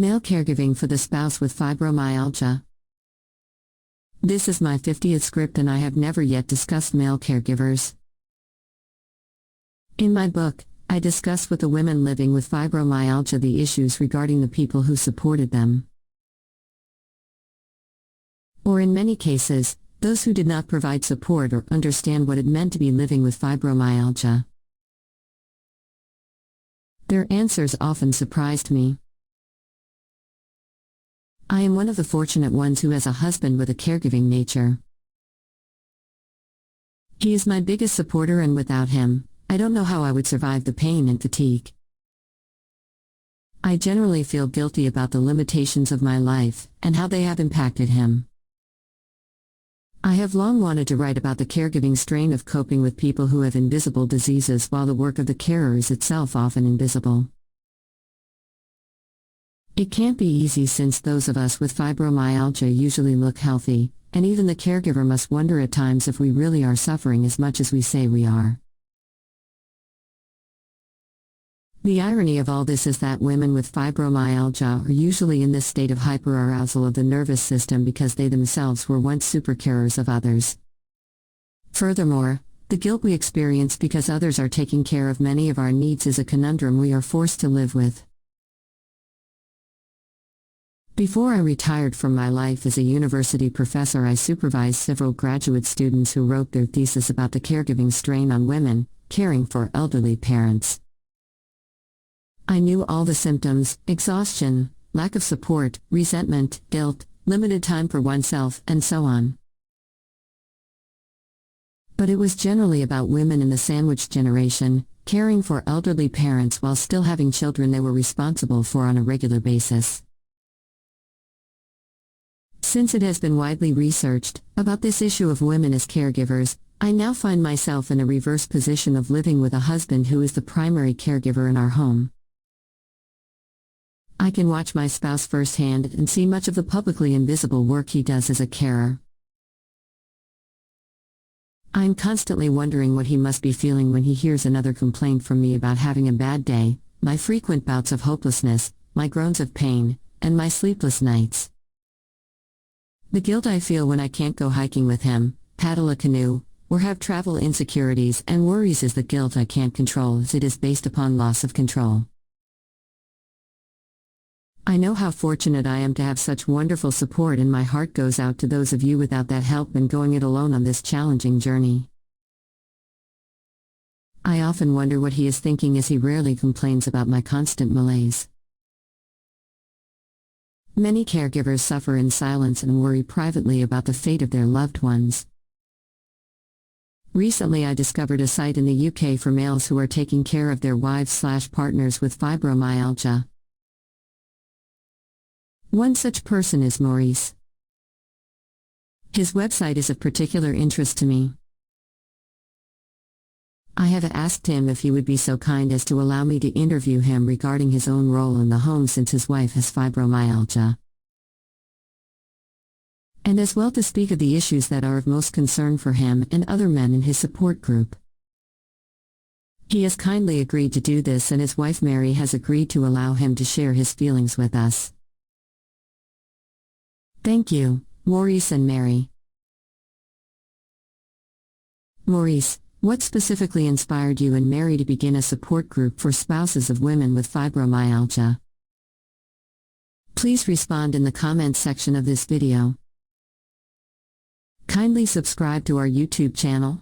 Male caregiving for the spouse with fibromyalgia. This is my 50th script and I have never yet discussed male caregivers. In my book, I discuss with the women living with fibromyalgia the issues regarding the people who supported them. Or in many cases, those who did not provide support or understand what it meant to be living with fibromyalgia. Their answers often surprised me. I am one of the fortunate ones who has a husband with a caregiving nature. He is my biggest supporter, and without him, I don't know how I would survive the pain and fatigue. I generally feel guilty about the limitations of my life and how they have impacted him. I have long wanted to write about the caregiving strain of coping with people who have invisible diseases while the work of the carer is itself often invisible. It can't be easy since those of us with fibromyalgia usually look healthy, and even the caregiver must wonder at times if we really are suffering as much as we say we are. The irony of all this is that women with fibromyalgia are usually in this state of hyperarousal of the nervous system because they themselves were once super carers of others. Furthermore, the guilt we experience because others are taking care of many of our needs is a conundrum we are forced to live with. Before I retired from my life as a university professor, I supervised several graduate students who wrote their thesis about the caregiving strain on women caring for elderly parents. I knew all the symptoms: exhaustion, lack of support, resentment, guilt, limited time for oneself, and so on. But it was generally about women in the sandwich generation, caring for elderly parents while still having children they were responsible for on a regular basis. Since it has been widely researched about this issue of women as caregivers, I now find myself in a reverse position of living with a husband who is the primary caregiver in our home. I can watch my spouse firsthand and see much of the publicly invisible work he does as a carer. I'm constantly wondering what he must be feeling when he hears another complaint from me about having a bad day, my frequent bouts of hopelessness, my groans of pain, and my sleepless nights. The guilt I feel when I can't go hiking with him, paddle a canoe, or have travel insecurities and worries is the guilt I can't control, as it is based upon loss of control. I know how fortunate I am to have such wonderful support, and my heart goes out to those of you without that help and going it alone on this challenging journey. I often wonder what he is thinking, as he rarely complains about my constant malaise. Many caregivers suffer in silence and worry privately about the fate of their loved ones. Recently I discovered a site in the UK for males who are taking care of their wives/partners with fibromyalgia. One such person is Maurice. His website is of particular interest to me. I have asked him if he would be so kind as to allow me to interview him regarding his own role in the home since his wife has fibromyalgia, and as well to speak of the issues that are of most concern for him and other men in his support group. He has kindly agreed to do this, and his wife Mary has agreed to allow him to share his feelings with us. Thank you, Maurice and Mary. Maurice, what specifically inspired you and Mary to begin a support group for spouses of women with fibromyalgia? Please respond in the comments section of this video. Kindly subscribe to our YouTube channel.